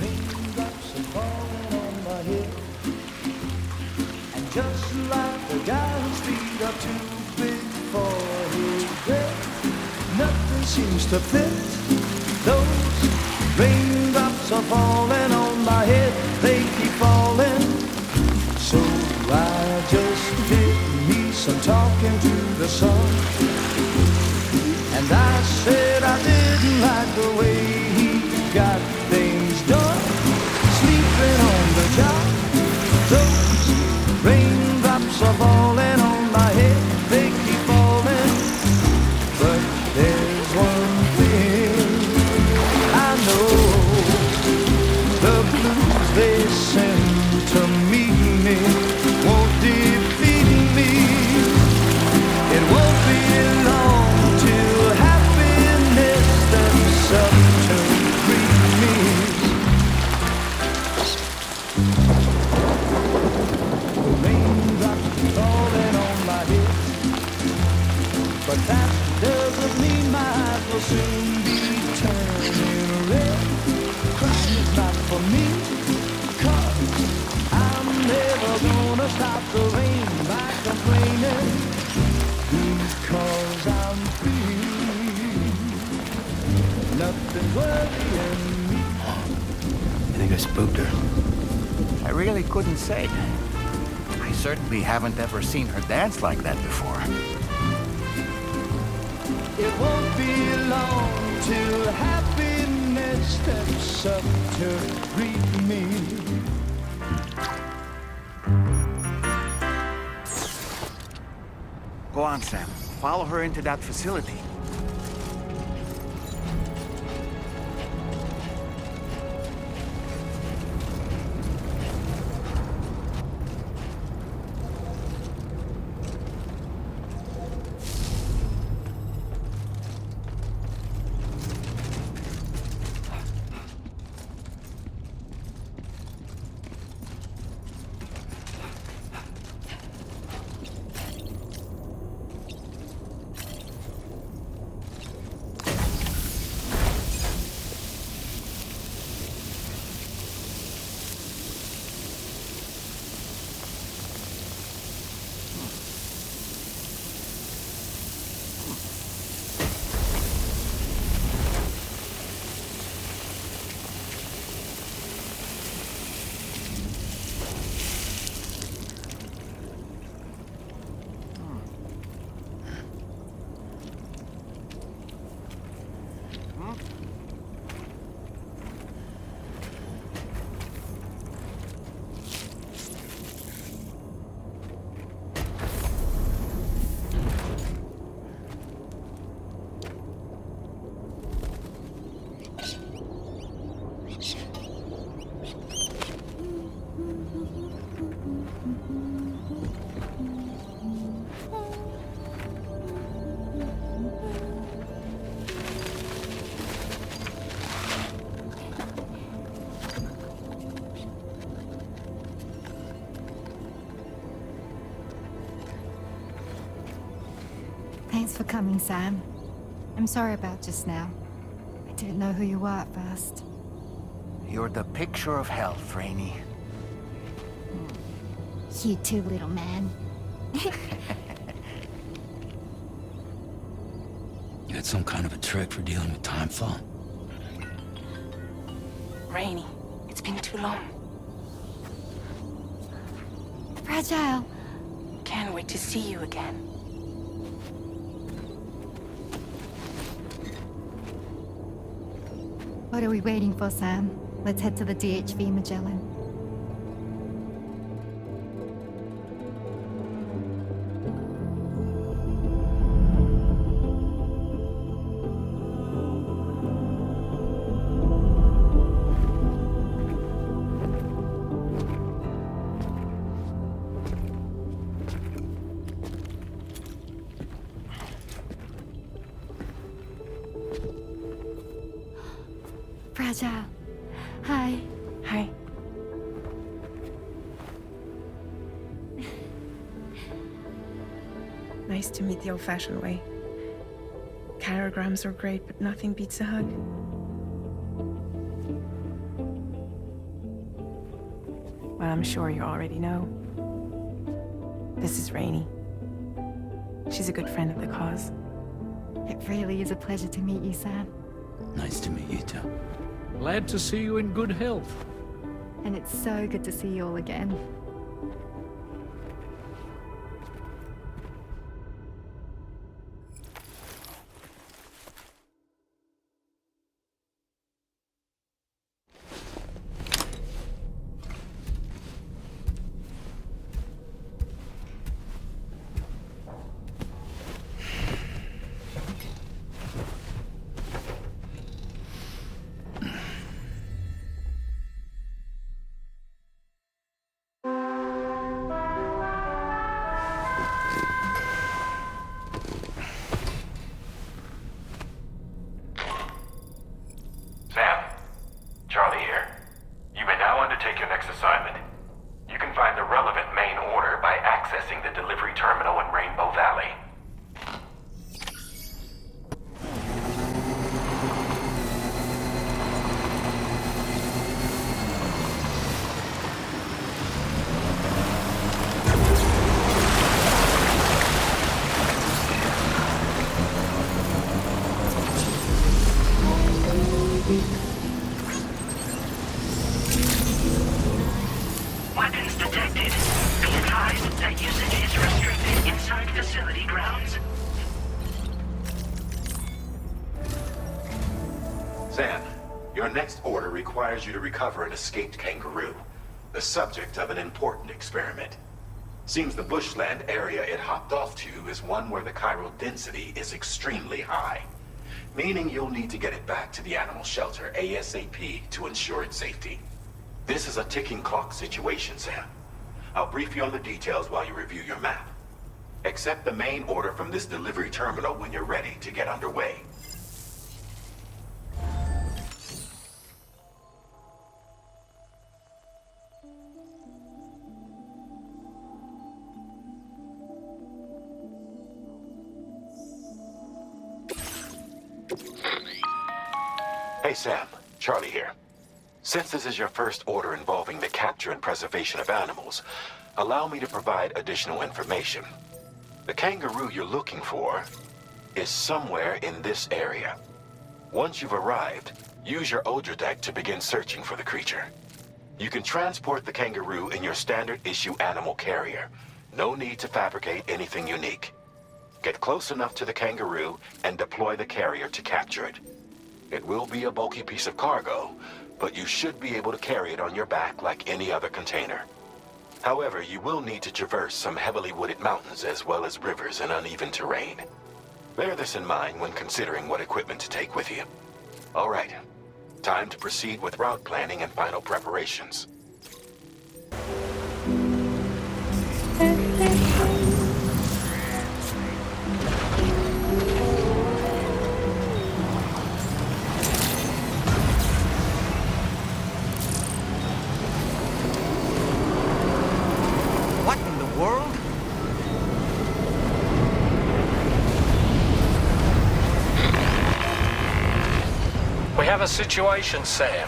Raindrops are falling on my head. And just like the guy whose feet are too big for his bed, nothing seems to fit. Those raindrops are falling on my head. They keep falling. So I just did me some talking to the sun. And I said I didn't like the way he got things done. Sleeping on the job. Those raindrops are falling on my head. They keep falling. But there's one thing I know. The blues they send to meet me won't defeat me. It won't be long till happiness steps up to greet me. The raindrops falling on my head, but that doesn't mean my eyes will soon be turning red. Crying is not for me, 'cause I'm never gonna stop the rain by complaining, because I'm free. Nothing's worrying me. I think I spooked her. I really couldn't say. I certainly haven't ever seen her dance like that before. It won't be long till happiness steps up to greet me. Go on, Sam. Follow her into that facility. Thanks for coming, Sam. I'm sorry about just now. I didn't know who you were at first. You're the picture of health, Rainey. You too, little man. You had some kind of a trick for dealing with time fall. Rainey, it's been too long. Fragile. Can't wait to see you again. What are we waiting for, Sam? Let's head to the DHV Magellan. Fragile. Hi. Hi. Nice to meet the old-fashioned way. Carograms are great, but nothing beats a hug. Well, I'm sure you already know. This is Rainey. She's a good friend of the cause. It really is a pleasure to meet you, Sam. Nice to meet you too. Glad to see you in good health. And it's so good to see you all again. Sam, Charlie here. You may now undertake your next assignment. You can find the relevant main order by accessing the delivery terminal in Rainbow Valley. Weapons detected. Be advised that usage is restricted inside facility grounds. Sam, your next order requires you to recover an escaped kangaroo, the subject of an important experiment. Seems the bushland area it hopped off to is one where the chiral density is extremely high, meaning you'll need to get it back to the animal shelter ASAP to ensure its safety. This is a ticking clock situation, Sam. I'll brief you on the details while you review your map. Accept the main order from this delivery terminal when you're ready to get underway. Hey Sam, Charlie here. Since this is your first order involving the capture and preservation of animals, allow me to provide additional information. The kangaroo you're looking for is somewhere in this area. Once you've arrived, use your Odra to begin searching for the creature. You can transport the kangaroo in your standard issue animal carrier. No need to fabricate anything unique. Get close enough to the kangaroo and deploy the carrier to capture it. It will be a bulky piece of cargo, but you should be able to carry it on your back like any other container. However, you will need to traverse some heavily wooded mountains as well as rivers and uneven terrain. Bear this in mind when considering what equipment to take with you. All right, time to proceed with route planning and final preparations. What in the world? We have a situation, Sam.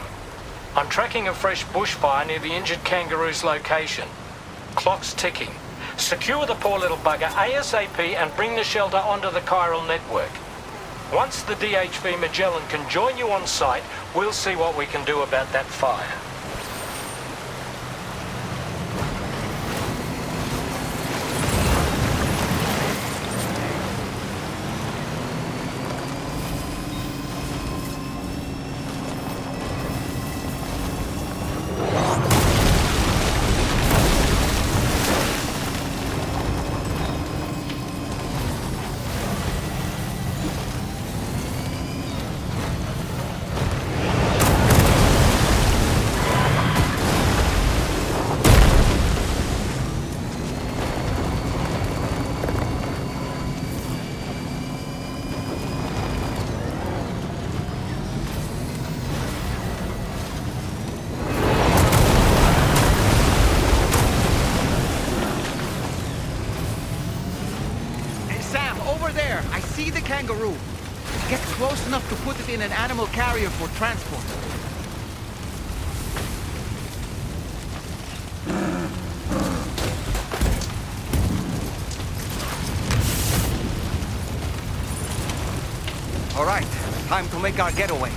I'm tracking a fresh bushfire near the injured kangaroo's location. Clock's ticking. Secure the poor little bugger ASAP and bring the shelter onto the chiral network. Once the DHV Magellan can join you on site, we'll see what we can do about that fire. Kangaroo. Get close enough to put it in an animal carrier for transport. All right, time to make our getaway.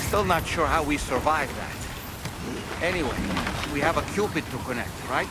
Still not sure how we survived that. Anyway, we have a Cupid to connect, right?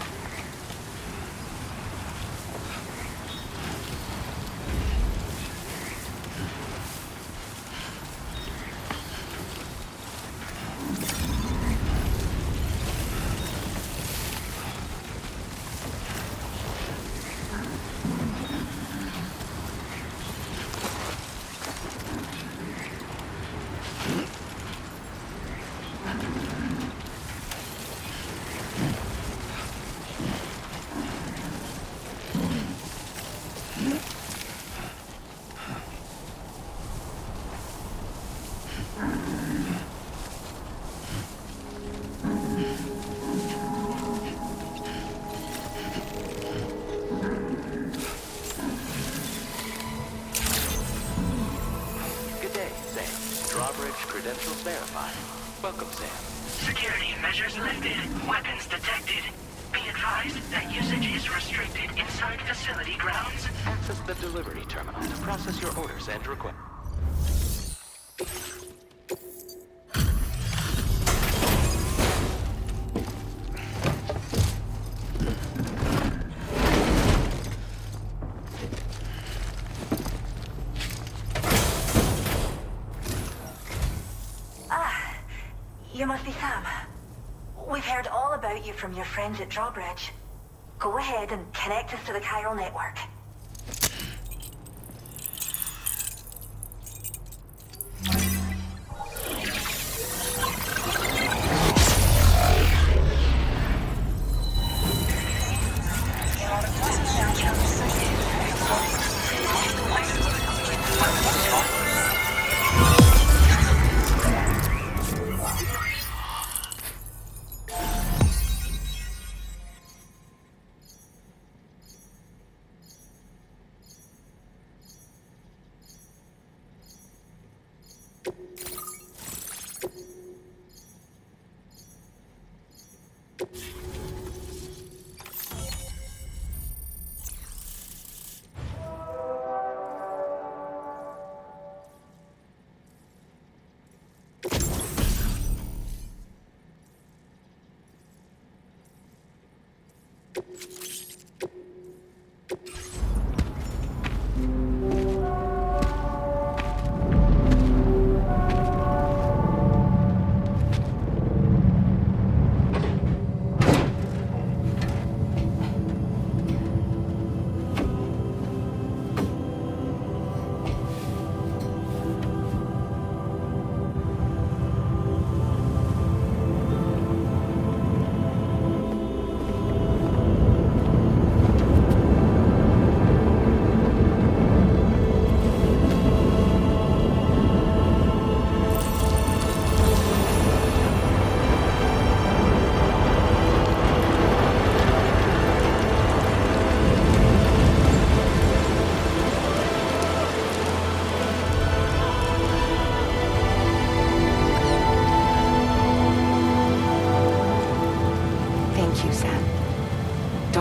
Credentials verified. Welcome, Sam. Security measures lifted. Weapons detected. Be advised that usage is restricted inside facility grounds. Access the delivery terminal to process your orders and requests. You must be Sam. We've heard all about you from your friends at Drawbridge. Go ahead and connect us to the chiral network.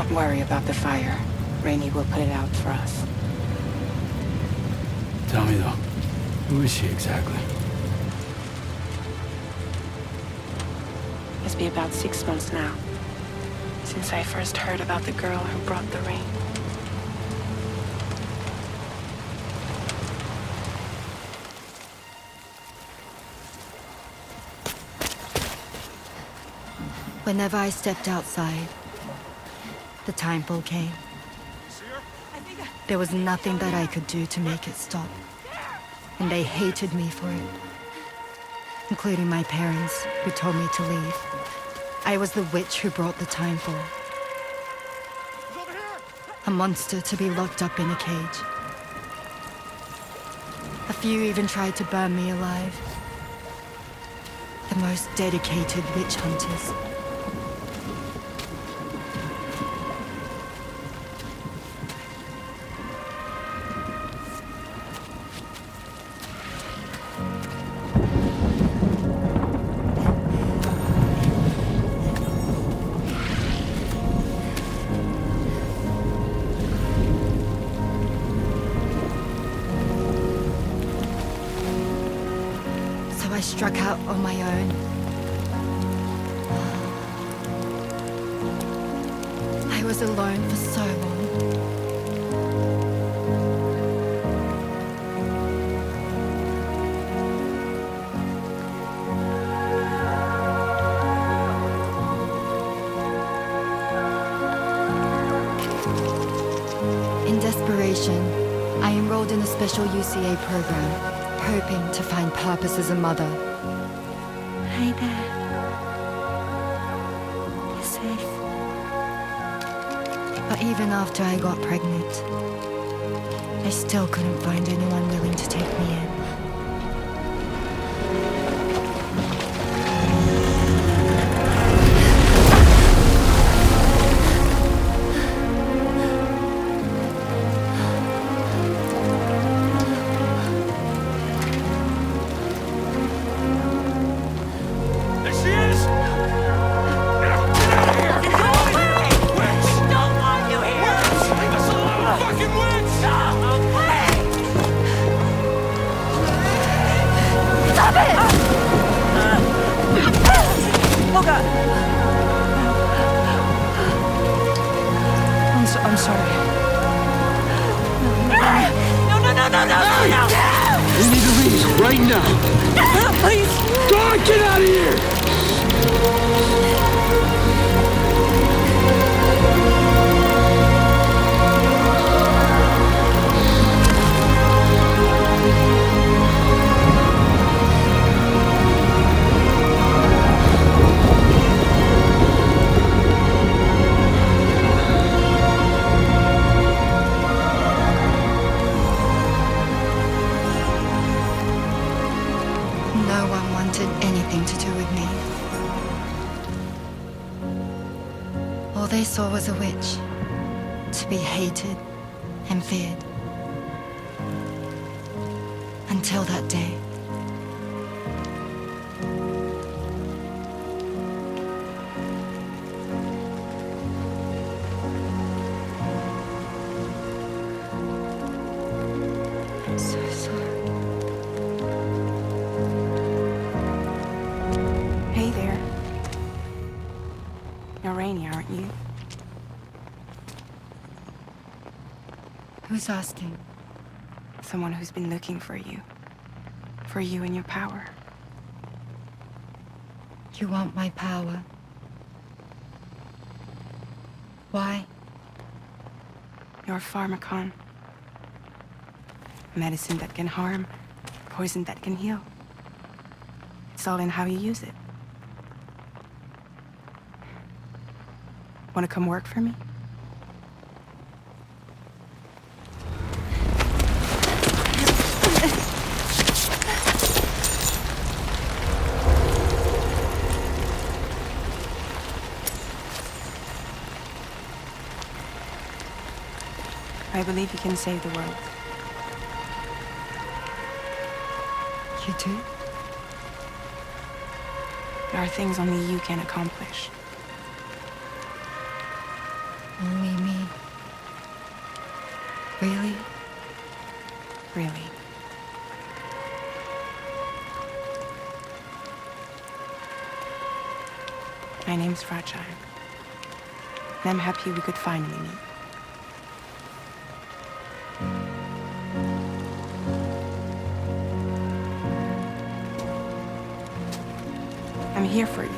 Don't worry about the fire. Rainey will put it out for us. Tell me though, who is she exactly? It's been about 6 months now, since I first heard about the girl who brought the rain. Whenever I stepped outside, the timefall came. There was nothing that I could do to make it stop. And they hated me for it. Including my parents, who told me to leave. I was the witch who brought the timefall. A monster to be locked up in a cage. A few even tried to burn me alive. The most dedicated witch hunters. I struck out on my own. I was alone for so long. In desperation, I enrolled in a special UCA program. Hoping to find purpose as a mother. Hi there. You're safe. But even after I got pregnant, I still couldn't find anyone willing to take me in. I'm sorry. No. We need to leave right now. Please. God, get out of here! No one wanted anything to do with me. All they saw was a witch, to be hated and feared. Until that day. I'm so sorry. Hey there. You're Rainey, aren't you? Who's asking? Someone who's been looking for you. For you and your power. You want my power? Why? You're a pharmacon. Medicine that can harm, poison that can heal. It's all in how you use it. Want to come work for me? I believe you can save the world. You do? There are things only you can accomplish. Only me. Really? Really. My name's Fragile. And I'm happy we could finally meet. I'm here for you.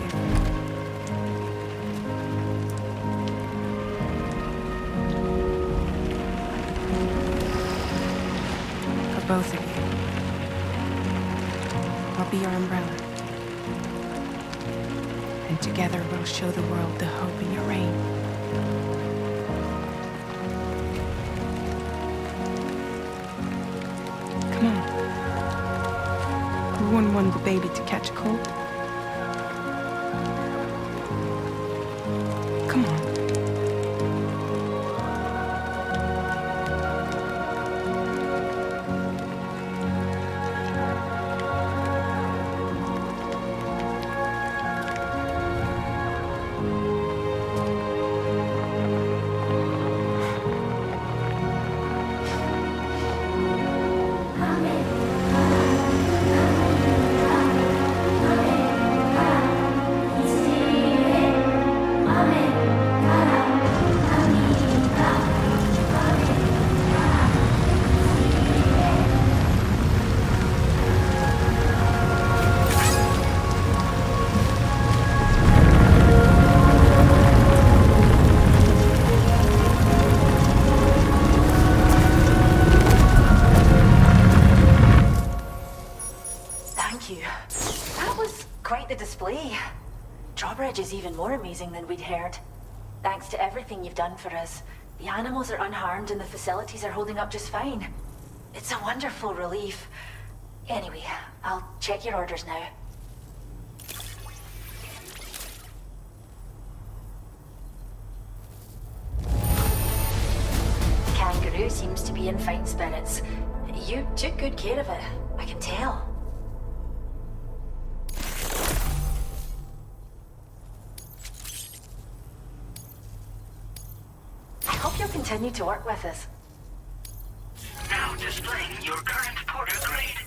For both of you. I'll be your umbrella. And together we'll show the world the hope in your reign. Come on. Who wouldn't want the baby to catch a cold? Come on. Drawbridge is even more amazing than we'd heard. Thanks to everything you've done for us, the animals are unharmed and the facilities are holding up just fine. It's a wonderful relief. Anyway, I'll check your orders now. Kangaroo seems to be in fine spirits. You took good care of it, I can tell. I hope you'll continue to work with us. Now displaying your current porter grade.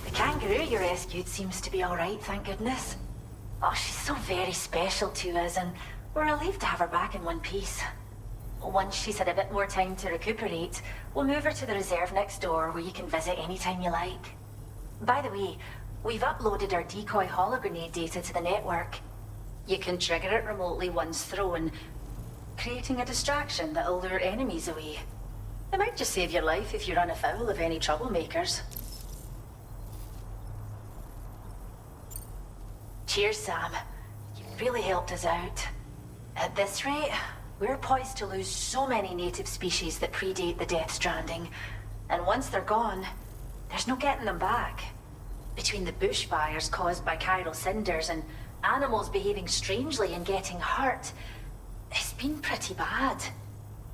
The kangaroo you rescued seems to be alright, thank goodness. Oh, she's so very special to us, and we're relieved to have her back in one piece. Once she's had a bit more time to recuperate, we'll move her to the reserve next door where you can visit anytime you like. By the way, we've uploaded our decoy hologrenade data to the network. You can trigger it remotely once thrown, creating a distraction that'll lure enemies away. It might just save your life if you run afoul of any troublemakers. Cheers, Sam. You've really helped us out. At this rate, we're poised to lose so many native species that predate the Death Stranding. And once they're gone, there's no getting them back. Between the bushfires caused by chiral cinders and animals behaving strangely and getting hurt, it's been pretty bad.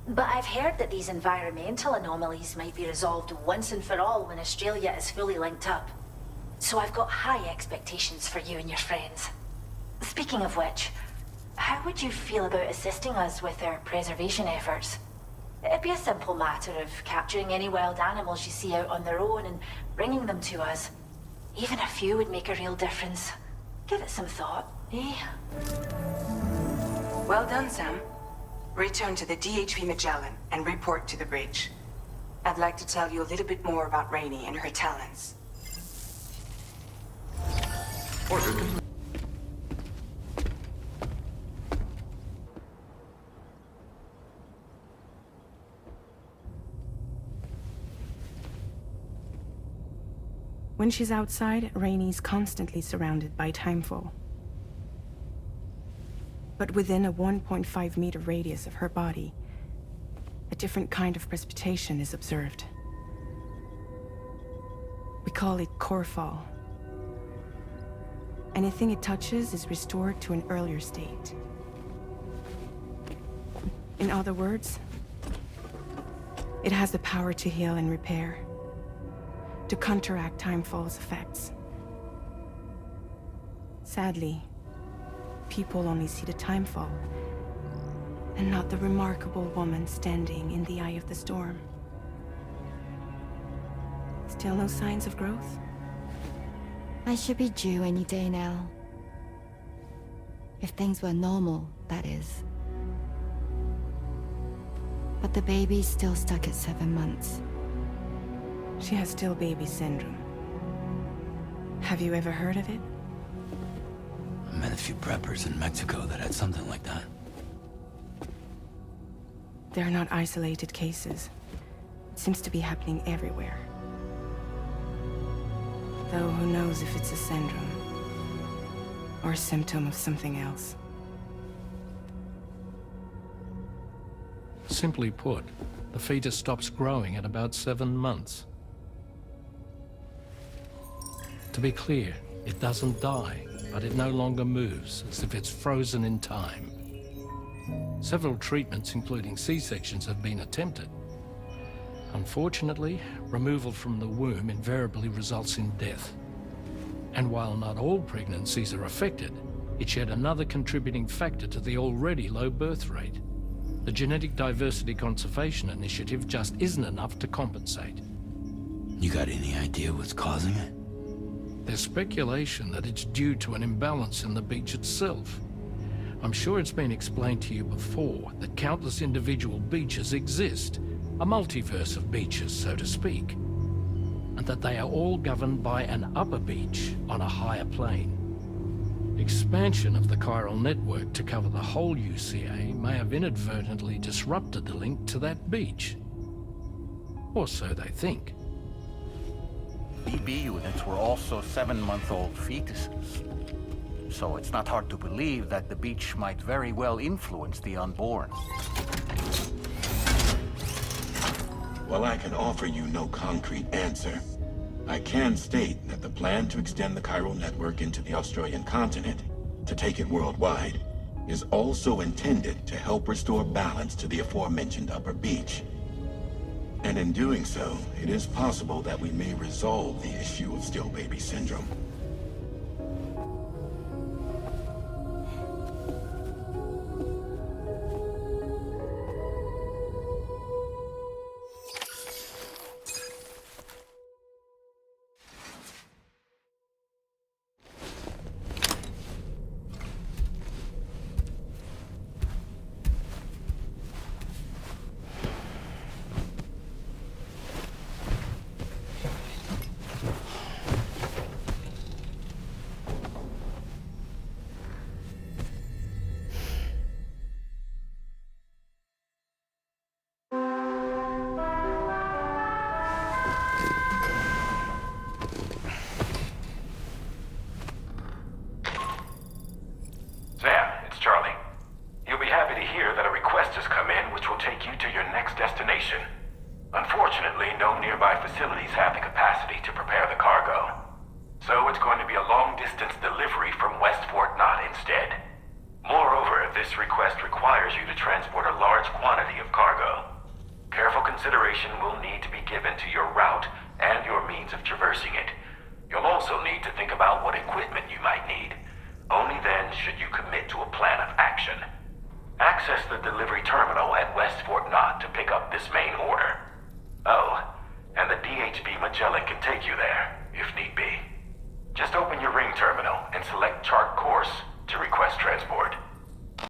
But I've heard that these environmental anomalies might be resolved once and for all when Australia is fully linked up. So I've got high expectations for you and your friends. Speaking of which, how would you feel about assisting us with our preservation efforts? It'd be a simple matter of capturing any wild animals you see out on their own and bringing them to us. Even a few would make a real difference. Give it some thought, eh? Well done, Sam. Return to the DHV Magellan and report to the bridge. I'd like to tell you a little bit more about Rainey and her talents. When she's outside, Rainey's constantly surrounded by timefall. But within a 1.5-meter radius of her body, a different kind of precipitation is observed. We call it core fall. Anything it touches is restored to an earlier state. In other words, it has the power to heal and repair. to counteract Timefall's effects. Sadly, people only see the Timefall, and not the remarkable woman standing in the eye of the storm. Still no signs of growth? I should be due any day now. If things were normal, that is. But the baby's still stuck at 7 months. She has still baby syndrome. Have you ever heard of it? I met a few preppers in Mexico that had something like that. They're not isolated cases. It seems to be happening everywhere. Though who knows if it's a syndrome or a symptom of something else. Simply put, the fetus stops growing at about 7 months. To be clear, it doesn't die, but it no longer moves, as if it's frozen in time. Several treatments, including C-sections, have been attempted. Unfortunately, removal from the womb invariably results in death. And while not all pregnancies are affected, it's yet another contributing factor to the already low birth rate. The Genetic Diversity Conservation Initiative just isn't enough to compensate. You got any idea what's causing it? There's speculation that it's due to an imbalance in the beach itself. I'm sure it's been explained to you before that countless individual beaches exist, a multiverse of beaches, so to speak, and that they are all governed by an upper beach on a higher plane. Expansion of the chiral network to cover the whole UCA may have inadvertently disrupted the link to that beach. Or so they think. BB units were also 7-month-old fetuses. So it's not hard to believe that the beach might very well influence the unborn. While I can offer you no concrete answer, I can state that the plan to extend the chiral network into the Australian continent, to take it worldwide, is also intended to help restore balance to the aforementioned upper beach. And in doing so, it is possible that we may resolve the issue of still baby syndrome. Access the delivery terminal at West Fort Knott to pick up this main order.